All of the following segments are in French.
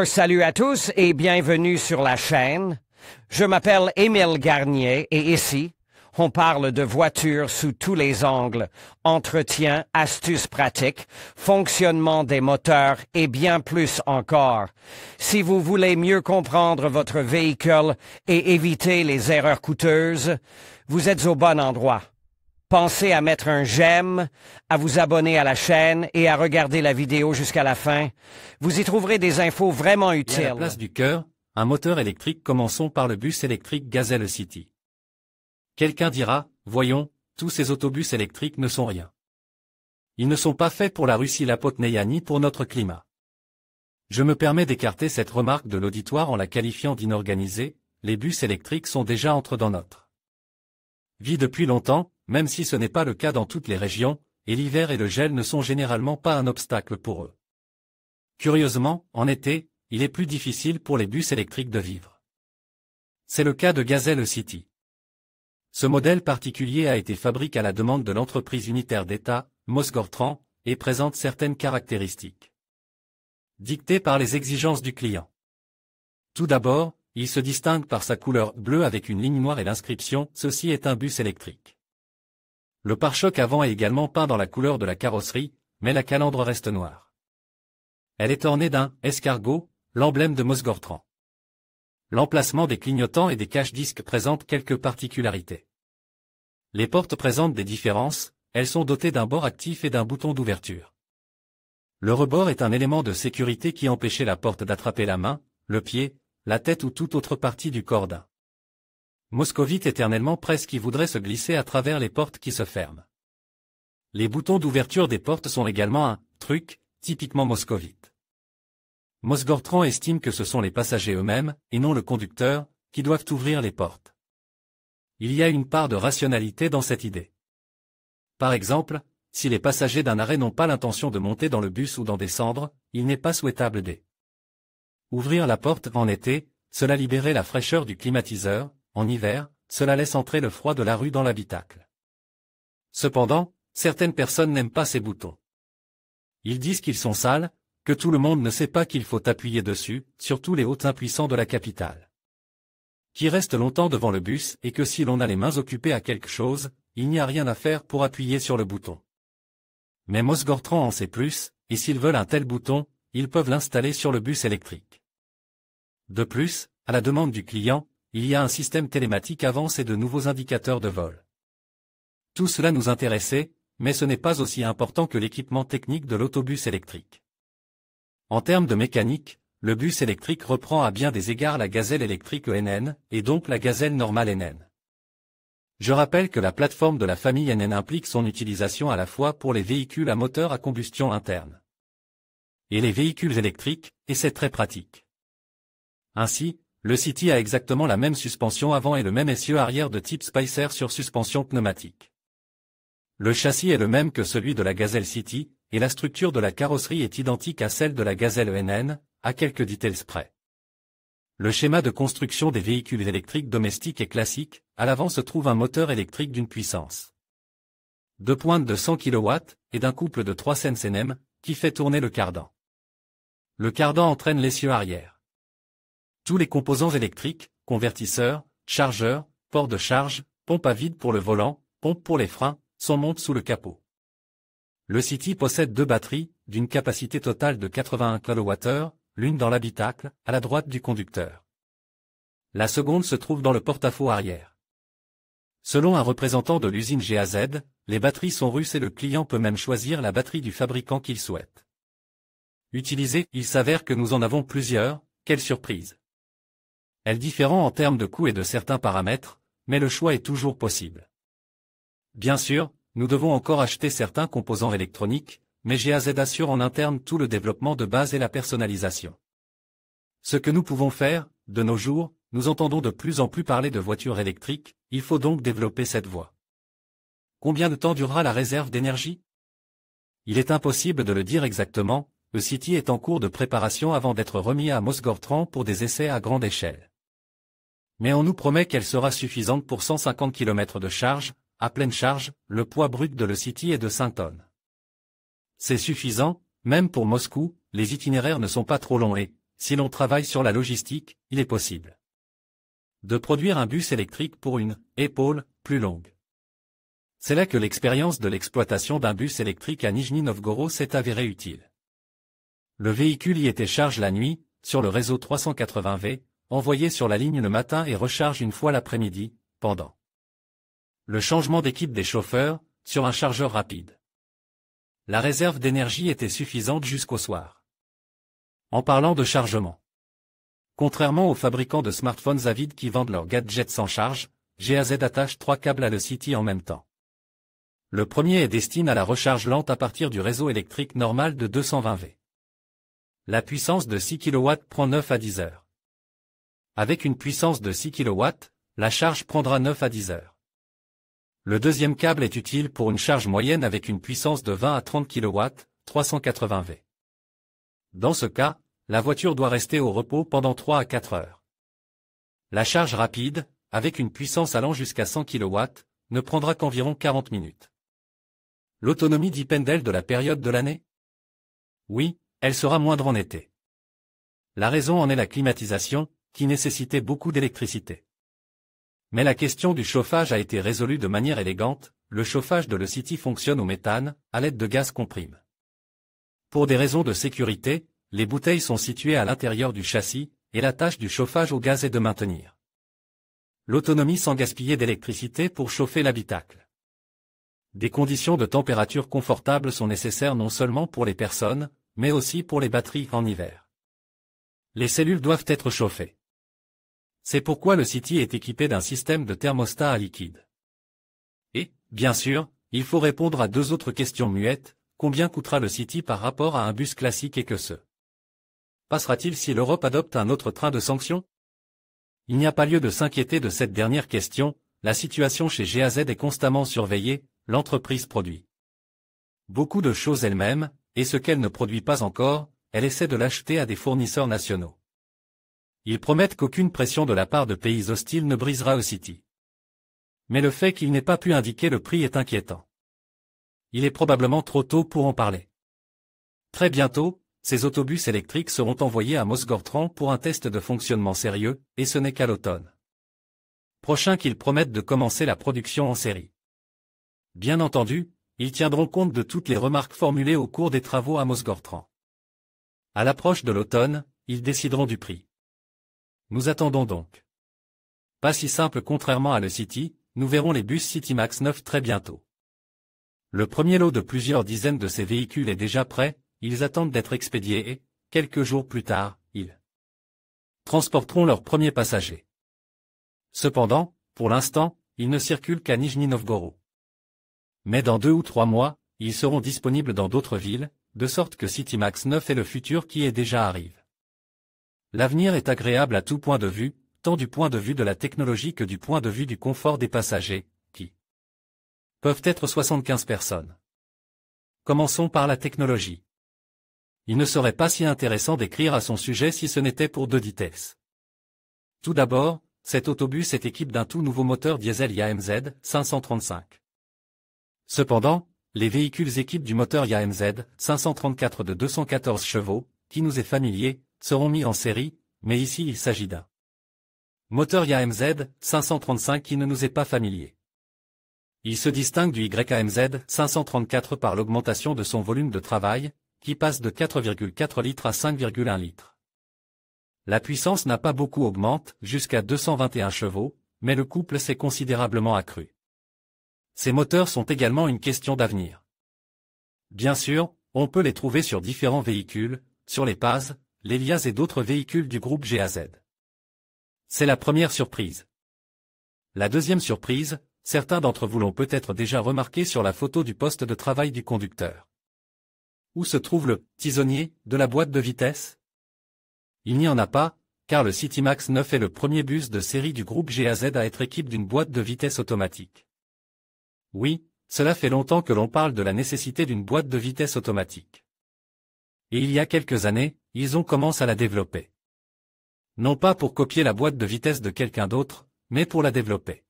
Salut à tous et bienvenue sur la chaîne. Je m'appelle Émile Garnier et ici, on parle de voitures sous tous les angles, entretien, astuces pratiques, fonctionnement des moteurs et bien plus encore. Si vous voulez mieux comprendre votre véhicule et éviter les erreurs coûteuses, vous êtes au bon endroit. Pensez à mettre un j'aime, à vous abonner à la chaîne et à regarder la vidéo jusqu'à la fin. Vous y trouverez des infos vraiment utiles. Et à la place du cœur, un moteur électrique. Commençons par le bus électrique Gazelle City. Quelqu'un dira, voyons, tous ces autobus électriques ne sont rien. Ils ne sont pas faits pour la Russie Lapotneïa ni pour notre climat. Je me permets d'écarter cette remarque de l'auditoire en la qualifiant d'inorganisée. Les bus électriques sont déjà entrés dans notre vie depuis longtemps, même si ce n'est pas le cas dans toutes les régions, et l'hiver et le gel ne sont généralement pas un obstacle pour eux. Curieusement, en été, il est plus difficile pour les bus électriques de vivre. C'est le cas de Gazelle City. Ce modèle particulier a été fabriqué à la demande de l'entreprise unitaire d'État, Mosgortran, et présente certaines caractéristiques dictées par les exigences du client. Tout d'abord, il se distingue par sa couleur bleue avec une ligne noire et l'inscription « Ceci est un bus électrique ». Le pare-choc avant est également peint dans la couleur de la carrosserie, mais la calandre reste noire. Elle est ornée d'un escargot, l'emblème de Mosgortran. L'emplacement des clignotants et des cache-disques présente quelques particularités. Les portes présentent des différences, elles sont dotées d'un bord actif et d'un bouton d'ouverture. Le rebord est un élément de sécurité qui empêchait la porte d'attraper la main, le pied, la tête ou toute autre partie du corps d'un moscovite éternellement presse qui voudrait se glisser à travers les portes qui se ferment. Les boutons d'ouverture des portes sont également un truc, typiquement moscovite. Mosgortran estime que ce sont les passagers eux-mêmes, et non le conducteur, qui doivent ouvrir les portes. Il y a une part de rationalité dans cette idée. Par exemple, si les passagers d'un arrêt n'ont pas l'intention de monter dans le bus ou d'en descendre, il n'est pas souhaitable d'ouvrir la porte en été, cela libérait la fraîcheur du climatiseur, en hiver, cela laisse entrer le froid de la rue dans l'habitacle. Cependant, certaines personnes n'aiment pas ces boutons. Ils disent qu'ils sont sales, que tout le monde ne sait pas qu'il faut appuyer dessus, surtout les hauts impuissants de la capitale, qui restent longtemps devant le bus et que si l'on a les mains occupées à quelque chose, il n'y a rien à faire pour appuyer sur le bouton. Mais Mosgortran en sait plus, et s'ils veulent un tel bouton, ils peuvent l'installer sur le bus électrique. De plus, à la demande du client, il y a un système télématique avancé et de nouveaux indicateurs de vol. Tout cela nous intéressait, mais ce n'est pas aussi important que l'équipement technique de l'autobus électrique. En termes de mécanique, le bus électrique reprend à bien des égards la gazelle électrique NN, et donc la gazelle normale NN. Je rappelle que la plateforme de la famille NN implique son utilisation à la fois pour les véhicules à moteur à combustion interne et les véhicules électriques, et c'est très pratique. Ainsi, le City a exactement la même suspension avant et le même essieu arrière de type Spicer sur suspension pneumatique. Le châssis est le même que celui de la Gazelle City, et la structure de la carrosserie est identique à celle de la Gazelle NN, à quelques détails près. Le schéma de construction des véhicules électriques domestiques est classique, à l'avant se trouve un moteur électrique d'une puissance de pointe de 100 kW, et d'un couple de 3 Cnm, qui fait tourner le cardan. Le cardan entraîne l'essieu arrière. Tous les composants électriques, convertisseurs, chargeurs, ports de charge, pompe à vide pour le volant, pompe pour les freins, sont montés sous le capot. Le City possède deux batteries, d'une capacité totale de 81 kWh, l'une dans l'habitacle, à la droite du conducteur. La seconde se trouve dans le porte-à-faux arrière. Selon un représentant de l'usine GAZ, les batteries sont russes et le client peut même choisir la batterie du fabricant qu'il souhaite utiliser. Il s'avère que nous en avons plusieurs, quelle surprise! Elles diffèrent en termes de coût et de certains paramètres, mais le choix est toujours possible. Bien sûr, nous devons encore acheter certains composants électroniques, mais GAZ assure en interne tout le développement de base et la personnalisation. Ce que nous pouvons faire, de nos jours, nous entendons de plus en plus parler de voitures électriques, il faut donc développer cette voie. Combien de temps durera la réserve d'énergie? Il est impossible de le dire exactement, le City est en cours de préparation avant d'être remis à Mosgortran pour des essais à grande échelle. Mais on nous promet qu'elle sera suffisante pour 150 km de charge, à pleine charge, le poids brut de le City est de 5 tonnes. C'est suffisant, même pour Moscou, les itinéraires ne sont pas trop longs et, si l'on travaille sur la logistique, il est possible de produire un bus électrique pour une épaule plus longue. C'est là que l'expérience de l'exploitation d'un bus électrique à Nijni Novgorod s'est avérée utile. Le véhicule y était charge la nuit, sur le réseau 380V, envoyé sur la ligne le matin et recharge une fois l'après-midi, pendant le changement d'équipe des chauffeurs, sur un chargeur rapide. La réserve d'énergie était suffisante jusqu'au soir. En parlant de chargement. Contrairement aux fabricants de smartphones avides qui vendent leurs gadgets sans charge, GAZ attache 3 câbles à le City en même temps. Le premier est destiné à la recharge lente à partir du réseau électrique normal de 220V. La puissance de 6 kW prend 9 à 10 heures. Avec une puissance de 6 kW, la charge prendra 9 à 10 heures. Le deuxième câble est utile pour une charge moyenne avec une puissance de 20 à 30 kW, 380V. Dans ce cas, la voiture doit rester au repos pendant 3 à 4 heures. La charge rapide, avec une puissance allant jusqu'à 100 kW, ne prendra qu'environ 40 minutes. L'autonomie dépend-elle de la période de l'année? Oui, elle sera moindre en été. La raison en est la climatisation, qui nécessitait beaucoup d'électricité. Mais la question du chauffage a été résolue de manière élégante, le chauffage de le City fonctionne au méthane, à l'aide de gaz comprime. Pour des raisons de sécurité, les bouteilles sont situées à l'intérieur du châssis, et la tâche du chauffage au gaz est de maintenir l'autonomie sans gaspiller d'électricité pour chauffer l'habitacle. Des conditions de température confortables sont nécessaires non seulement pour les personnes, mais aussi pour les batteries en hiver. Les cellules doivent être chauffées. C'est pourquoi le City est équipé d'un système de thermostat à liquide. Et, bien sûr, il faut répondre à 2 autres questions muettes. Combien coûtera le City par rapport à un bus classique et que se passera-t-il si l'Europe adopte un autre train de sanctions? Il n'y a pas lieu de s'inquiéter de cette dernière question, la situation chez GAZ est constamment surveillée, l'entreprise produit beaucoup de choses elle-même, et ce qu'elle ne produit pas encore, elle essaie de l'acheter à des fournisseurs nationaux. Ils promettent qu'aucune pression de la part de pays hostiles ne brisera le City. Mais le fait qu'il n'ait pas pu indiquer le prix est inquiétant. Il est probablement trop tôt pour en parler. Très bientôt, ces autobus électriques seront envoyés à Mosgortran pour un test de fonctionnement sérieux, et ce n'est qu'à l'automne prochain qu'ils promettent de commencer la production en série. Bien entendu, ils tiendront compte de toutes les remarques formulées au cours des travaux à Mosgortran. À l'approche de l'automne, ils décideront du prix. Nous attendons donc. Pas si simple contrairement à le City, nous verrons les bus CityMax 9 très bientôt. Le premier lot de plusieurs dizaines de ces véhicules est déjà prêt, ils attendent d'être expédiés et, quelques jours plus tard, ils transporteront leurs premiers passagers. Cependant, pour l'instant, ils ne circulent qu'à Nijni Novgorod. Mais dans 2 ou 3 mois, ils seront disponibles dans d'autres villes, de sorte que CityMax 9 est le futur qui est déjà arrive. L'avenir est agréable à tout point de vue, tant du point de vue de la technologie que du point de vue du confort des passagers, qui peuvent être 75 personnes. Commençons par la technologie. Il ne serait pas si intéressant d'écrire à son sujet si ce n'était pour 2 vitesses. Tout d'abord, cet autobus est équipé d'un tout nouveau moteur diesel YAMZ 535. Cependant, les véhicules équipés du moteur YAMZ 534 de 214 chevaux, qui nous est familier, seront mis en série, mais ici il s'agit d'un moteur YAMZ 535 qui ne nous est pas familier. Il se distingue du YAMZ 534 par l'augmentation de son volume de travail, qui passe de 4,4 litres à 5,1 litres. La puissance n'a pas beaucoup augmenté, jusqu'à 221 chevaux, mais le couple s'est considérablement accru. Ces moteurs sont également une question d'avenir. Bien sûr, on peut les trouver sur différents véhicules, sur les Paz, les Liaz et d'autres véhicules du groupe GAZ. C'est la première surprise. La deuxième surprise, certains d'entre vous l'ont peut-être déjà remarqué sur la photo du poste de travail du conducteur. Où se trouve le « tisonnier » de la boîte de vitesse? Il n'y en a pas, car le CityMax 9 est le premier bus de série du groupe GAZ à être équipé d'une boîte de vitesse automatique. Oui, cela fait longtemps que l'on parle de la nécessité d'une boîte de vitesse automatique. Et il y a quelques années, ils ont commencé à la développer. Non pas pour copier la boîte de vitesse de quelqu'un d'autre, mais pour la développer.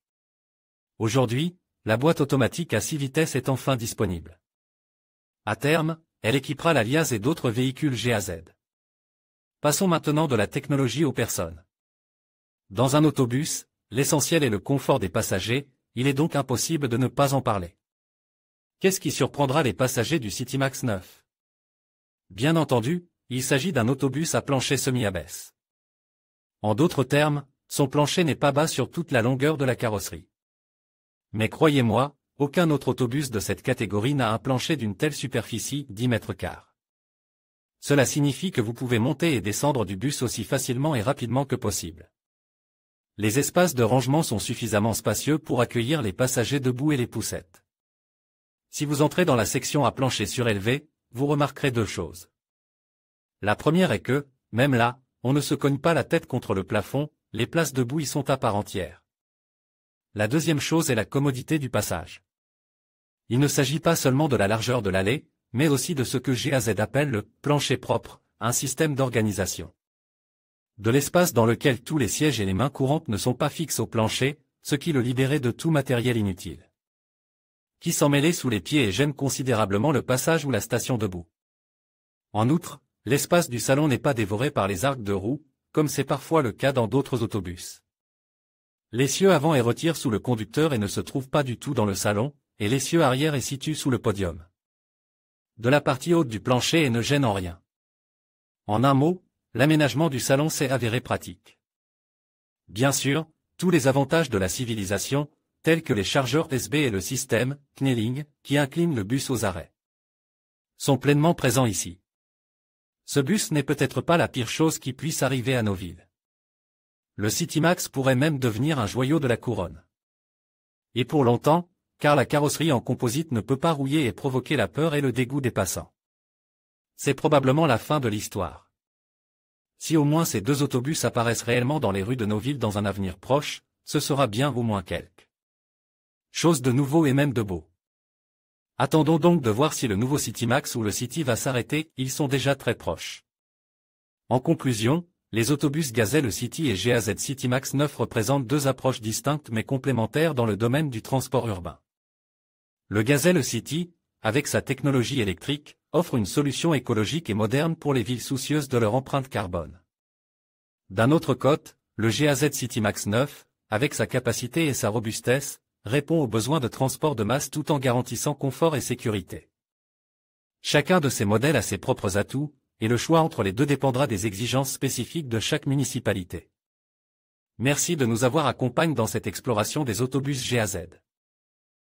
Aujourd'hui, la boîte automatique à 6 vitesses est enfin disponible. À terme, elle équipera la Liaz et d'autres véhicules GAZ. Passons maintenant de la technologie aux personnes. Dans un autobus, l'essentiel est le confort des passagers, il est donc impossible de ne pas en parler. Qu'est-ce qui surprendra les passagers du Citymax 9? Bien entendu, il s'agit d'un autobus à plancher semi-abaisse. En d'autres termes, son plancher n'est pas bas sur toute la longueur de la carrosserie. Mais croyez-moi, aucun autre autobus de cette catégorie n'a un plancher d'une telle superficie, 10 mètres carrés. Cela signifie que vous pouvez monter et descendre du bus aussi facilement et rapidement que possible. Les espaces de rangement sont suffisamment spacieux pour accueillir les passagers debout et les poussettes. Si vous entrez dans la section à plancher surélevé, vous remarquerez deux choses. La première est que, même là, on ne se cogne pas la tête contre le plafond, les places debout y sont à part entière. La deuxième chose est la commodité du passage. Il ne s'agit pas seulement de la largeur de l'allée, mais aussi de ce que GAZ appelle le « plancher propre », un système d'organisation. De l'espace dans lequel tous les sièges et les mains courantes ne sont pas fixes au plancher, ce qui le libérait de tout matériel inutile. Qui s'en mêlait sous les pieds et gêne considérablement le passage ou la station debout. En outre, l'espace du salon n'est pas dévoré par les arcs de roue, comme c'est parfois le cas dans d'autres autobus. L'essieu avant est retiré sous le conducteur et ne se trouve pas du tout dans le salon, et l'essieu arrière est situé sous le podium. De la partie haute du plancher et ne gêne en rien. En un mot, l'aménagement du salon s'est avéré pratique. Bien sûr, tous les avantages de la civilisation, tels que les chargeurs USB et le système Knelling, qui incline le bus aux arrêts, sont pleinement présents ici. Ce bus n'est peut-être pas la pire chose qui puisse arriver à nos villes. Le Citymax pourrait même devenir un joyau de la couronne. Et pour longtemps, car la carrosserie en composite ne peut pas rouiller et provoquer la peur et le dégoût des passants. C'est probablement la fin de l'histoire. Si au moins ces deux autobus apparaissent réellement dans les rues de nos villes dans un avenir proche, ce sera bien au moins quelque chose de nouveau et même de beau. Attendons donc de voir si le nouveau Citymax ou le City va s'arrêter, ils sont déjà très proches. En conclusion, les autobus Gazelle City et GAZ Citymax 9 représentent deux approches distinctes mais complémentaires dans le domaine du transport urbain. Le Gazelle City, avec sa technologie électrique, offre une solution écologique et moderne pour les villes soucieuses de leur empreinte carbone. D'un autre côté, le GAZ Citymax 9, avec sa capacité et sa robustesse, répond aux besoins de transport de masse tout en garantissant confort et sécurité. Chacun de ces modèles a ses propres atouts, et le choix entre les deux dépendra des exigences spécifiques de chaque municipalité. Merci de nous avoir accompagnés dans cette exploration des autobus GAZ.